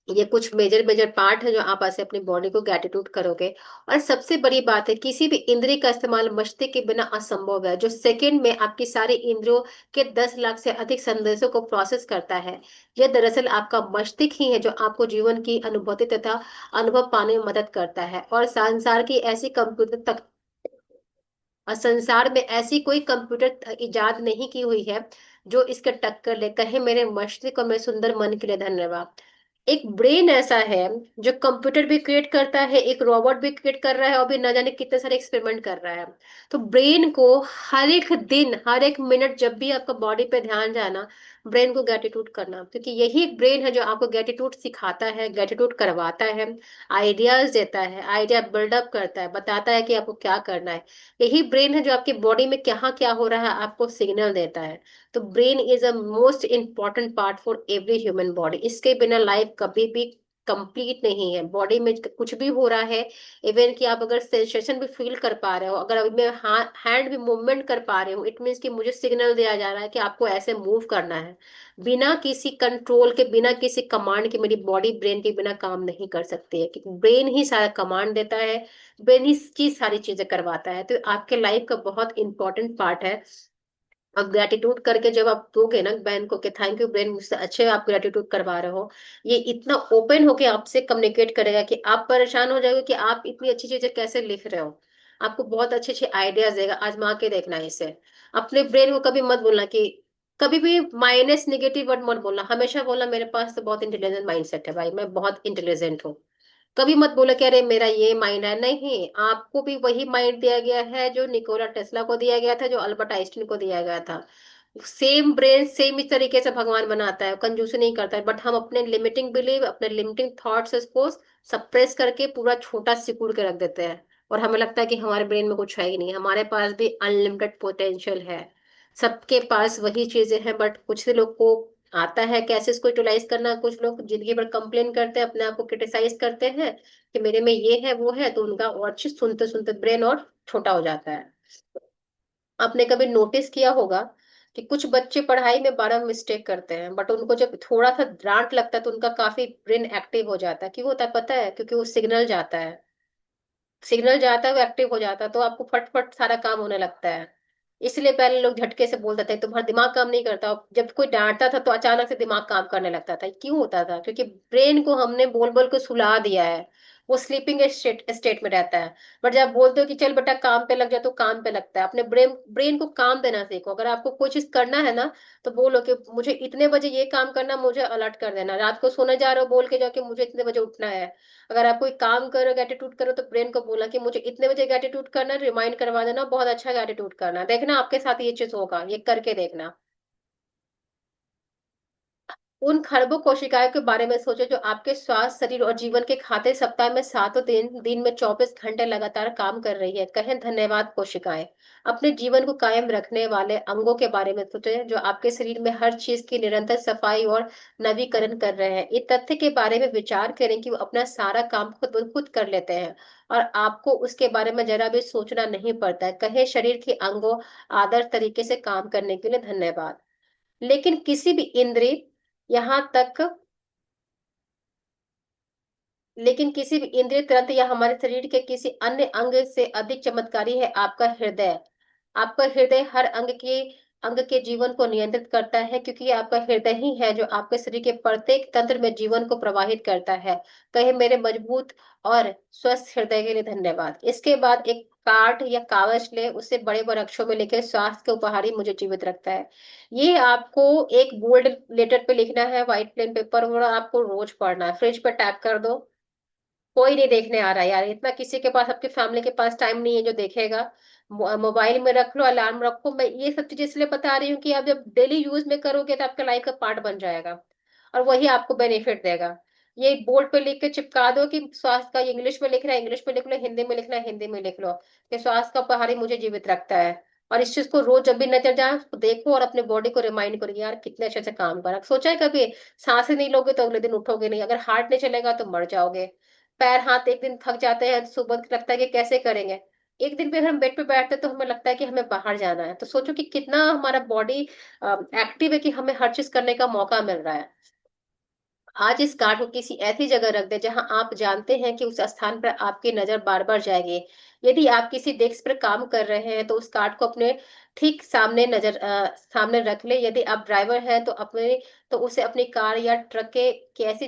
ये कुछ मेजर मेजर पार्ट है जो आप ऐसे अपनी बॉडी को ग्रेटिट्यूड करोगे। और सबसे बड़ी बात है, किसी भी इंद्रिय का इस्तेमाल मस्तिष्क के बिना असंभव है, जो सेकंड में आपकी सारी इंद्रियों के 10 लाख से अधिक संदेशों को प्रोसेस करता है। यह दरअसल आपका मस्तिष्क ही है जो आपको जीवन की अनुभूति तथा अनुभव पाने में मदद करता है। और संसार की ऐसी कंप्यूटर तक और संसार में ऐसी कोई कंप्यूटर इजाद नहीं की हुई है जो इसके टक्कर ले। कहे मेरे मस्तिष्क और मेरे सुंदर मन के लिए धन्यवाद। एक ब्रेन ऐसा है जो कंप्यूटर भी क्रिएट करता है, एक रोबोट भी क्रिएट कर रहा है, और भी न जाने कितने सारे एक्सपेरिमेंट कर रहा है। तो ब्रेन को हर एक दिन, हर एक मिनट, जब भी आपका बॉडी पे ध्यान जाना, ब्रेन को ग्रेटिट्यूड करना, क्योंकि यही एक ब्रेन है जो आपको ग्रेटिट्यूड सिखाता है, ग्रेटिट्यूड करवाता है, आइडियाज देता है, आइडिया बिल्डअप करता है, बताता है कि आपको क्या करना है। यही ब्रेन है जो आपकी बॉडी में क्या क्या हो रहा है आपको सिग्नल देता है। तो brain is a most important part for every human body. इसके बिना लाइफ कभी भी कंप्लीट नहीं है। बॉडी में कुछ भी हो रहा है, इवन कि आप अगर सेंसेशन भी फील कर पा रहे हो, अगर अभी मैं हैंड भी मूवमेंट कर पा रही हूँ, इट मीन्स कि मुझे सिग्नल दिया जा रहा है कि आपको ऐसे मूव करना है। बिना किसी कंट्रोल के, बिना किसी कमांड के मेरी बॉडी ब्रेन के बिना काम नहीं कर सकती है, क्योंकि ब्रेन ही सारा कमांड देता है, ब्रेन ही की सारी चीजें करवाता है। तो आपके लाइफ का बहुत इंपॉर्टेंट पार्ट है। अब ग्रेटिट्यूड करके जब आप दोगे ना बहन को कि थैंक यू ब्रेन, मुझसे अच्छे आप ग्रेटिट्यूड करवा रहे हो, ये इतना ओपन होके आपसे कम्युनिकेट करेगा कि आप परेशान हो जाओगे कि आप इतनी अच्छी चीजें कैसे लिख रहे हो। आपको बहुत अच्छे अच्छे आइडियाज देगा, आजमा के देखना इसे। अपने ब्रेन को कभी मत बोलना कि, कभी भी माइनस निगेटिव वर्ड मत बोलना, हमेशा बोलना मेरे पास तो बहुत इंटेलिजेंट माइंडसेट है भाई, मैं बहुत इंटेलिजेंट हूँ। कभी मत बोलो कि अरे मेरा ये माइंड है, नहीं, आपको भी वही माइंड दिया गया है जो निकोला टेस्ला को दिया गया था, जो अल्बर्ट आइंस्टीन को दिया गया था। सेम ब्रेन सेम इस तरीके से भगवान बनाता है, कंजूसी नहीं करता है, बट हम अपने लिमिटिंग बिलीव, अपने लिमिटिंग थॉट्स को सप्रेस करके पूरा छोटा सिकुड़ के रख देते हैं। और हमें लगता है कि हमारे ब्रेन में कुछ है ही नहीं। हमारे पास भी अनलिमिटेड पोटेंशियल है, सबके पास वही चीजें हैं, बट कुछ से लोग को आता है कैसे इसको यूटिलाइज करना। कुछ लोग जिंदगी भर कंप्लेन करते हैं, अपने आप को क्रिटिसाइज करते हैं कि मेरे में ये है वो है, तो उनका और चीज सुनते सुनते ब्रेन और छोटा हो जाता है। आपने कभी नोटिस किया होगा कि कुछ बच्चे पढ़ाई में बड़ा मिस्टेक करते हैं, बट उनको जब थोड़ा सा डांट लगता है तो उनका काफी ब्रेन एक्टिव हो जाता है। क्यों होता है पता है? क्योंकि वो सिग्नल जाता है, सिग्नल जाता है, वो एक्टिव हो जाता है, तो आपको फटफट सारा काम होने लगता है। इसलिए पहले लोग झटके से बोलते थे तुम्हारा दिमाग काम नहीं करता, जब कोई डांटता था तो अचानक से दिमाग काम करने लगता था। क्यों होता था? क्योंकि ब्रेन को हमने बोल बोल के सुला दिया है, वो स्लीपिंग स्टेट में रहता है। बट जब बोलते हो कि चल बेटा काम पे लग जा, तो काम पे लगता है। अपने ब्रेन ब्रेन को काम देना सीखो। अगर आपको कोई चीज करना है ना, तो बोलो कि मुझे इतने बजे ये काम करना, मुझे अलर्ट कर देना। रात को सोने जा रहे हो, बोल के जाओ कि मुझे इतने बजे उठना है। अगर आप कोई काम करो, ग्रेटिट्यूड करो, तो ब्रेन को बोला कि मुझे इतने बजे ग्रेटिट्यूड करना, रिमाइंड करवा देना, बहुत अच्छा ग्रेटिट्यूड करना। देखना आपके साथ ये चीज होगा, ये करके देखना। उन खरबों कोशिकाओं के बारे में सोचो जो आपके स्वास्थ्य, शरीर और जीवन के खाते सप्ताह में 7 दिन, दिन में 24 घंटे लगातार काम कर रही है। कहें धन्यवाद कोशिकाएं। अपने जीवन को कायम रखने वाले अंगों के बारे में सोचे जो आपके शरीर में हर चीज की निरंतर सफाई और नवीकरण कर रहे हैं। इस तथ्य के बारे में विचार करें कि वो अपना सारा काम खुद खुद कर लेते हैं, और आपको उसके बारे में जरा भी सोचना नहीं पड़ता है। कहें शरीर के अंगों आदर्श तरीके से काम करने के लिए धन्यवाद। लेकिन किसी भी इंद्रिय, यहाँ तक लेकिन किसी भी इंद्रिय तंत्र या हमारे शरीर के किसी अन्य अंग से अधिक चमत्कारी है आपका हृदय। आपका हृदय हर अंग के जीवन को नियंत्रित करता है, क्योंकि ये आपका हृदय ही है जो आपके शरीर के प्रत्येक तंत्र में जीवन को प्रवाहित करता है। कहे मेरे मजबूत और स्वस्थ हृदय के लिए धन्यवाद। इसके बाद एक कार्ड या कागज ले, उसे बड़े बड़े अक्षरों में लिखे, स्वास्थ्य के उपहारी मुझे जीवित रखता है। ये आपको एक बोल्ड लेटर पे लिखना है, व्हाइट प्लेन पेपर, और आपको रोज पढ़ना है। फ्रिज पे टैग कर दो, कोई नहीं देखने आ रहा यार, इतना किसी के पास, आपकी फैमिली के पास टाइम नहीं है जो देखेगा। मोबाइल में रख लो, अलार्म रखो। मैं ये सब चीजें इसलिए बता रही हूँ कि आप जब डेली यूज में करोगे तो आपका लाइफ का पार्ट बन जाएगा, और वही आपको बेनिफिट देगा। ये बोर्ड पे लिख के चिपका दो कि स्वास्थ्य का, इंग्लिश में लिख रहा है इंग्लिश में लिख लो, हिंदी में लिखना है हिंदी में लिख लो, कि स्वास्थ्य का उपहार ही मुझे जीवित रखता है। और इस चीज को रोज जब भी नजर जाए उसको देखो और अपने बॉडी को रिमाइंड करो, यार कितने अच्छे से काम कर, सोचा है कभी सांसें नहीं लोगे तो अगले दिन उठोगे नहीं, अगर हार्ट नहीं चलेगा तो मर जाओगे, पैर हाथ एक दिन थक जाते हैं, सुबह लगता है कि कैसे करेंगे, एक दिन भी अगर हम बेड पे बैठते हैं तो हमें लगता है कि हमें बाहर जाना है, तो सोचो कि कितना हमारा बॉडी एक्टिव है, कि हमें हर चीज करने का मौका मिल रहा है। आज इस कार्ड को किसी ऐसी जगह रख दे जहां आप जानते हैं कि उस स्थान पर आपकी नजर बार बार जाएगी। यदि आप किसी डेस्क पर काम कर रहे हैं तो उस कार्ड को अपने ठीक सामने सामने रख ले, यदि आप ड्राइवर हैं तो उसे अपनी कार या ट्रक की ऐसी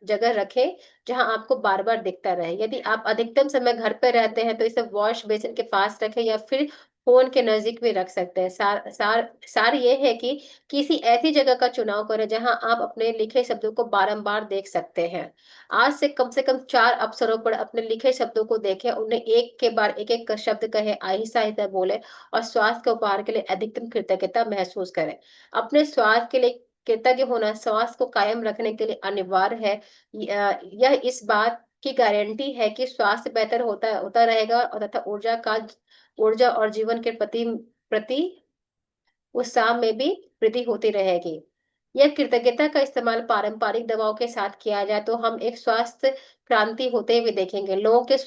जगह रखें जहां आपको बार बार दिखता रहे। यदि आप अधिकतम समय घर पर रहते हैं तो इसे वॉश बेसिन के पास रखें या फिर फोन के नजदीक भी रख सकते हैं। सार ये है कि किसी ऐसी जगह का चुनाव करें जहां आप अपने लिखे शब्दों को बारंबार देख सकते हैं। आज से कम 4 अवसरों पर अपने लिखे शब्दों को देखें, उन्हें एक के बाद एक शब्द कहे, आहिस्ता आहिस्ता बोले और स्वास्थ्य के उपहार के लिए अधिकतम कृतज्ञता महसूस करें। अपने स्वास्थ्य के लिए कृतज्ञ होना स्वास्थ्य को कायम रखने के लिए अनिवार्य है। यह इस बात की गारंटी है कि स्वास्थ्य बेहतर होता होता रहेगा और तथा ऊर्जा और जीवन के प्रति प्रति उत्साह में भी वृद्धि होती रहेगी। यह कृतज्ञता का इस्तेमाल पारंपरिक दवाओं के साथ किया जाए तो हम एक स्वास्थ्य क्रांति होते हुए देखेंगे। लोगों के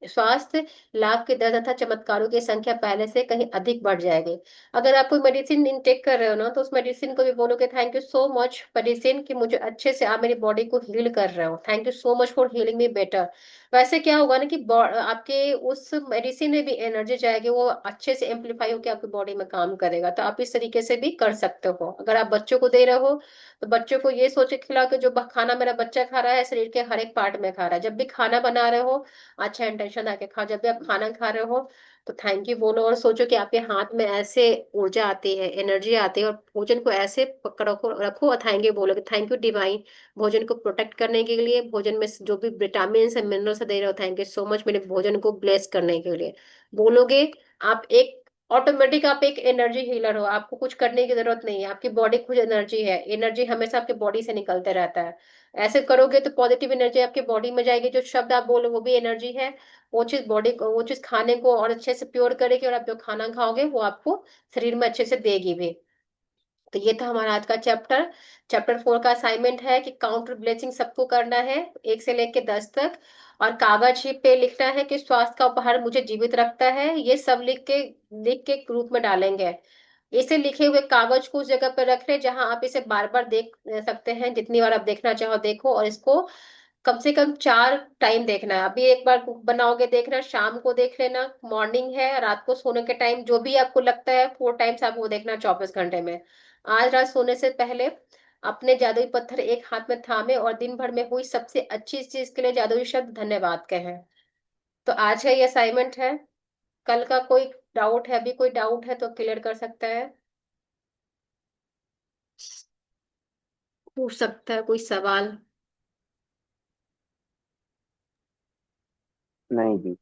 स्वास्थ्य लाभ के दर तथा चमत्कारों की संख्या पहले से कहीं अधिक बढ़ जाएगी। अगर आप कोई मेडिसिन इनटेक कर रहे हो ना तो उस मेडिसिन को भी बोलोगे thank you so much medicine, कि मुझे अच्छे से आप मेरी बॉडी को हील कर रहे हो, thank you so much for healing me better. वैसे क्या होगा ना कि आपके उस मेडिसिन में भी एनर्जी जाएगी, वो अच्छे से एम्पलीफाई होकर आपकी बॉडी में काम करेगा। तो आप इस तरीके से भी कर सकते हो। अगर आप बच्चों को दे रहे हो तो बच्चों को ये सोच के खिलाओ कि जो खाना मेरा बच्चा खा रहा है शरीर के हर एक पार्ट में खा रहा है। जब भी खाना बना रहे हो अच्छा इंटेंशन आके खाओ, जब भी आप खाना खा रहे हो तो थैंक यू बोलो और सोचो कि आपके हाथ में ऐसे ऊर्जा आती है, एनर्जी आती है, और भोजन को ऐसे पकड़ो रखो और थैंक यू बोलो कि थैंक यू डिवाइन, भोजन को प्रोटेक्ट करने के लिए, भोजन में जो भी विटामिन है मिनरल्स दे रहे हो, थैंक यू सो मच मेरे भोजन को ब्लेस करने के लिए बोलोगे। आप एक ऑटोमेटिक आप एक एनर्जी हीलर हो, आपको कुछ करने की जरूरत नहीं है, आपकी बॉडी खुद एनर्जी है, एनर्जी हमेशा आपके बॉडी से निकलते रहता है। ऐसे करोगे तो पॉजिटिव एनर्जी आपके बॉडी में जाएगी, जो शब्द आप बोलो वो भी एनर्जी है, वो चीज बॉडी को, वो चीज खाने को और अच्छे से प्योर करेगी और आप जो खाना खाओगे वो आपको शरीर में अच्छे से देगी भी। तो ये था हमारा आज का चैप्टर। चैप्टर 4 का असाइनमेंट है कि काउंटर ब्लेसिंग सबको करना है 1 से लेके 10 तक, और कागज ही पे लिखना है कि स्वास्थ्य का उपहार मुझे जीवित रखता है, ये सब लिख के ग्रुप में डालेंगे। इसे लिखे हुए कागज को उस जगह पर रख ले जहां आप इसे बार बार देख सकते हैं, जितनी बार आप देखना चाहो देखो, और इसको कम से कम 4 टाइम देखना है। अभी एक बार बनाओगे देखना, शाम को देख लेना, मॉर्निंग है, रात को सोने के टाइम, जो भी आपको लगता है 4 टाइम्स आप वो देखना 24 घंटे में। आज रात सोने से पहले अपने जादुई पत्थर एक हाथ में थामे और दिन भर में हुई सबसे अच्छी चीज के लिए जादुई शब्द धन्यवाद कहें। तो आज है ये असाइनमेंट है। कल का कोई डाउट है, अभी कोई डाउट है तो क्लियर कर सकता है, पूछ सकता है कोई सवाल। नहीं जी।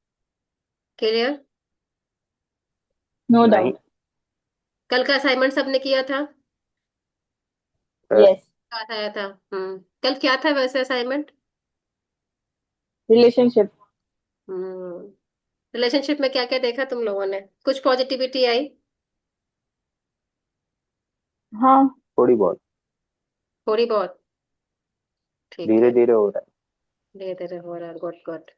क्लियर। नो नहीं। डाउट। कल का असाइनमेंट सबने किया था, अ, यस। याद आया था। कल क्या था वैसे असाइनमेंट? रिलेशनशिप। हम्म। रिलेशनशिप में क्या क्या देखा तुम लोगों ने, कुछ पॉजिटिविटी आई? हाँ। थोड़ी बहुत। थोड़ी बहुत। ठीक धीरे है, धीरे हो रहा धीरे धीरे हो रहा है, गुड गुड।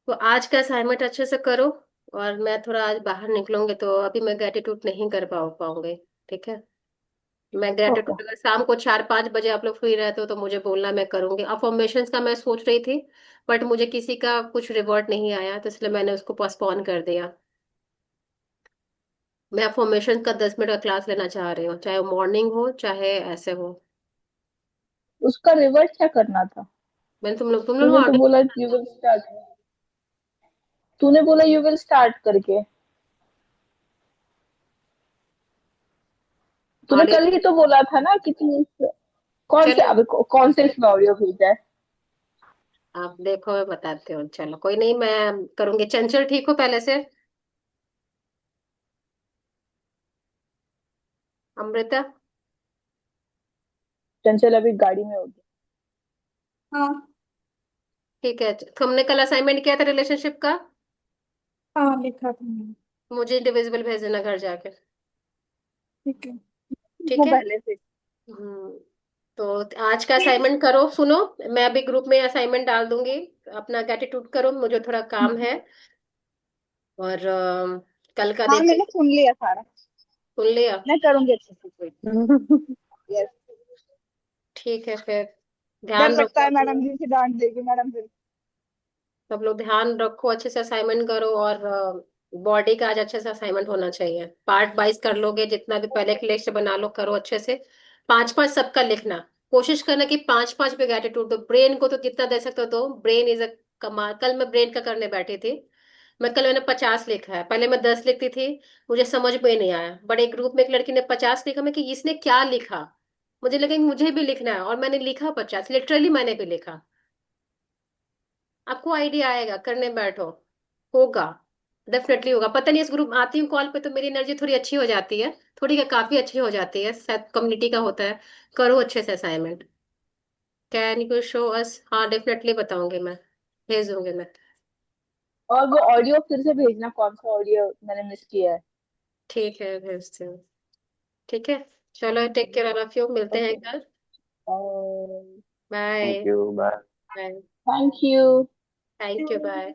तो आज का असाइनमेंट अच्छे से करो, और मैं थोड़ा आज बाहर निकलूंगी तो अभी मैं ग्रेटिट्यूड नहीं कर पाऊंगी, ठीक है? मैं ओके। ग्रेटिट्यूड अगर शाम को 4-5 बजे आप लोग फ्री रहते हो तो मुझे बोलना, मैं करूंगी। अफर्मेशंस का मैं सोच रही थी बट मुझे किसी का कुछ रिवॉर्ड नहीं आया तो इसलिए मैंने उसको पोस्टपोन कर दिया। मैं अफर्मेशन का 10 मिनट का क्लास लेना चाह रही हूँ, चाहे वो मॉर्निंग हो चाहे ऐसे हो। उसका रिवर्स क्या करना था? मैंने तुम लोग तूने तो आगे। बोला यू विल स्टार्ट। तूने बोला यू विल स्टार्ट करके। तूने ऑडियो। कल ही तो बोला था ना कि तू कौन से चलो अब कौन से इसमें ऑडियो भेजा है? आप देखो, मैं बताती हूँ, चलो कोई नहीं, मैं करूंगी। चंचल ठीक हो पहले से? अमृता? चंचल अभी गाड़ी में होगी। हाँ ठीक है, तुमने कल असाइनमेंट किया था रिलेशनशिप का? हाँ, लिखा था मैंने। मुझे इंडिविजुअल भेज देना घर जाके। ठीक है। ठीक वो है। पहले से। हम्म। तो आज का असाइनमेंट करो, सुनो, मैं अभी ग्रुप में असाइनमेंट डाल दूंगी। अपना ग्रेटिट्यूड करो, मुझे थोड़ा काम है। और कल का हाँ देखो। मैंने सुन लिया सारा। सुन लिया? मैं करूंगी अच्छे से कोई। यस। ठीक है फिर। डर ध्यान लगता रखो है अपना। मैडम जी से डांट देगी मैडम फिर। सब लोग ध्यान रखो, अच्छे से असाइनमेंट करो। और बॉडी का आज अच्छे से असाइनमेंट होना चाहिए। पार्ट वाइज कर लोगे, जितना भी पहले एक लिस्ट बना लो, करो अच्छे से। 5-5 सबका लिखना। कोशिश करना कि 5-5 पे ग्रेटिट्यूड दो। ब्रेन को तो जितना दे सकते हो दो, ब्रेन इज अ कमाल। कल मैं ब्रेन का करने बैठी थी। मैंने 50 लिखा है, पहले मैं 10 लिखती थी। मुझे समझ में नहीं आया, बड़े ग्रुप में एक लड़की ने 50 लिखा। मैं कि इसने क्या लिखा। मुझे लगा कि मुझे भी लिखना है, और मैंने लिखा 50, लिटरली मैंने भी लिखा। आपको आइडिया आएगा, करने बैठो। होगा। डेफिनेटली होगा। पता नहीं, इस ग्रुप आती हूँ कॉल पे तो मेरी एनर्जी थोड़ी अच्छी हो जाती है। थोड़ी क्या, काफी अच्छी हो जाती है, शायद कम्युनिटी का होता है। करो अच्छे से assignment. Can you show us? हाँ, डेफिनेटली बताऊंगी मैं। भेज दूंगी मैं। और वो ऑडियो फिर से भेजना, कौन सा ऑडियो मैंने मिस किया है। ठीक है, भेजती हूँ। ठीक है। चलो, take care all of you, मिलते हैं ओके। कल। Thank bye. Thank you, bye. Bye. You. Thank you, bye.